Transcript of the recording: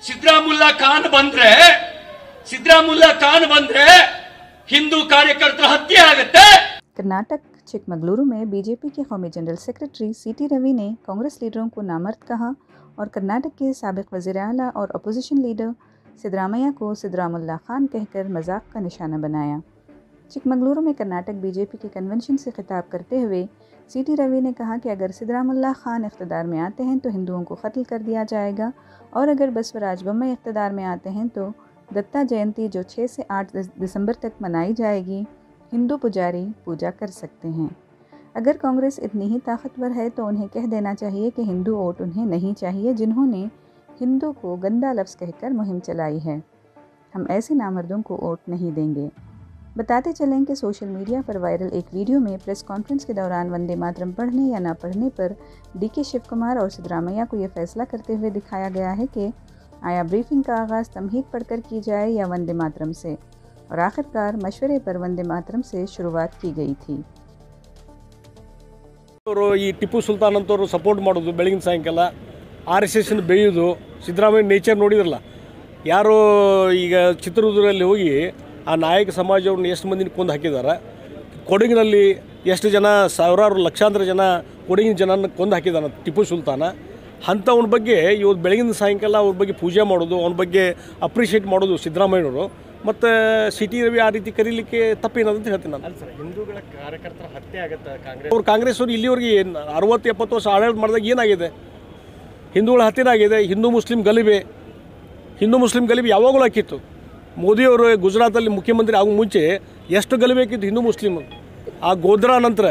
ಸಿದ್ದರಾಮುಲ್ಲಾ ಖಾನ್ ಬಂದ್ರೆ ಹಿಂದೂ ಕಾರ್ಯಕರ್ತರ ಹತ್ಯೆ ಆಗುತ್ತೆ। कर्नाटक चिकमगलुरु में बीजेपी के कौमी जनरल सेक्रेटरी सीटी रवि ने कांग्रेस लीडरों को नामर्द कहा और कर्नाटक के साबिक वज़ीर आला और अपोजिशन लीडर सिद्धरामैया को सिद्धरामुल्ला खान कहकर मजाक का निशाना बनाया। चिकमगलुरु में कर्नाटक बीजेपी के कन्वेंशन से खिताब करते हुए सीटी रवि ने कहा कि अगर सिद्धरामुल्ला खान इख्तिदार में आते हैं तो हिंदुओं को कत्ल कर दिया जाएगा और अगर बसवराज बोम्मई इख्तिदार में आते हैं तो दत्ता जयंती जो 6 से 8 दिसंबर तक मनाई जाएगी हिंदू पुजारी पूजा कर सकते हैं। अगर कांग्रेस इतनी ही ताकतवर है तो उन्हें कह देना चाहिए कि हिंदू वोट उन्हें नहीं चाहिए जिन्होंने हिंदू को गंदा लफ्ज़ कहकर मुहिम चलाई है। हम ऐसे नामर्दों को वोट नहीं देंगे। बताते चलें कि सोशल मीडिया पर वायरल एक वीडियो में प्रेस कॉन्फ्रेंस के दौरान वंदे मातरम पढ़ने या ना पढ़ने पर डीके शिव कुमार और सिद्धरामैया को यह फैसला करते हुए दिखाया गया है कि आया ब्रीफिंग का आगाज़ तमहीद पढ़कर की जाए या वंदे मातरम से, और आखिरकार मशवरे पर वंदे मातरम से शुरुआत की गई थी। ಟಿಪ್ಪು ಸುಲ್ತಾನ್ ಅಂತವರು ಸಪೋರ್ಟ್ ಮಾಡೋದು ಬೆಳಗಿನ ಸಾಯಂಕಾಲ RSS ಬೆಳೆಯೋದು ಸಿದ್ದರಾಮಯ್ಯ ನೇಚರ್ ನೋಡಿದ್ರಲ್ಲ ಯಾರು ಈಗ ಚಿತ್ರದುರ್ಗದಲ್ಲಿ ಹೋಗಿ ಆ ನಾಯಕ ಸಮಾಜವನ್ನು ಎಷ್ಟು ಮಂದಿನ ಕೊಂದು ಹಾಕಿದ್ದಾರೆ, ಕೊಡಗಿನಲ್ಲಿ ಎಷ್ಟು ಜನ ಸಾವಿರಾರು ಲಕ್ಷಾಂತರ ಜನ ಕೊಡಗಿನ ಜನನ ಕೊಂದು ಹಾಕಿದ್ದಾನೆ ಟಿಪ್ಪು ಸುಲ್ತಾನ ಅಂಥವನ ಬಗ್ಗೆ ಇವತ್ತು ಬೆಳಗಿನ ಸಾಯಂಕಾಲ ಅವ್ರ ಬಗ್ಗೆ ಪೂಜೆ ಮಾಡೋದು ಅವನ ಬಗ್ಗೆ ಅಪ್ರಿಷಿಯೇಟ್ ಮಾಡೋದು ಸಿದ್ದರಾಮಯ್ಯನವರು ಮತ್ತು ಸಿಟಿ ರವಿ ಆ ರೀತಿ ಕರೀಲಿಕ್ಕೆ ತಪ್ಪೇನಂತ ಹೇಳ್ತೀನಿ ನಾನು। ಹಿಂದೂಗಳ ಕಾರ್ಯಕರ್ತರ ಹತ್ಯೆ ಆಗುತ್ತೆ ಕಾಂಗ್ರೆಸ್ ಅವರು ಇಲ್ಲಿವರೆಗೆ 60-70 ವರ್ಷ ಆಡಳಿತ ಮಾಡಿದಾಗ ಏನಾಗಿದೆ? ಹಿಂದೂಗಳ ಹತ್ಯೆ ಆಗಿದೆ। ಹಿಂದೂ ಮುಸ್ಲಿಂ ಗಲಿಬೆ ಯಾವಾಗಲೂ ಹಾಕಿತ್ತು। ಮೋದಿಯವರು ಗುಜರಾತಲ್ಲಿ ಮುಖ್ಯಮಂತ್ರಿ ಆಗೋ ಮುಂಚೆ ಎಷ್ಟು ಗಲಿಬೇಕಿತ್ತು ಹಿಂದೂ ಮುಸ್ಲಿಂ, ಆ ಗೋಧ್ರಾ ನಂತರ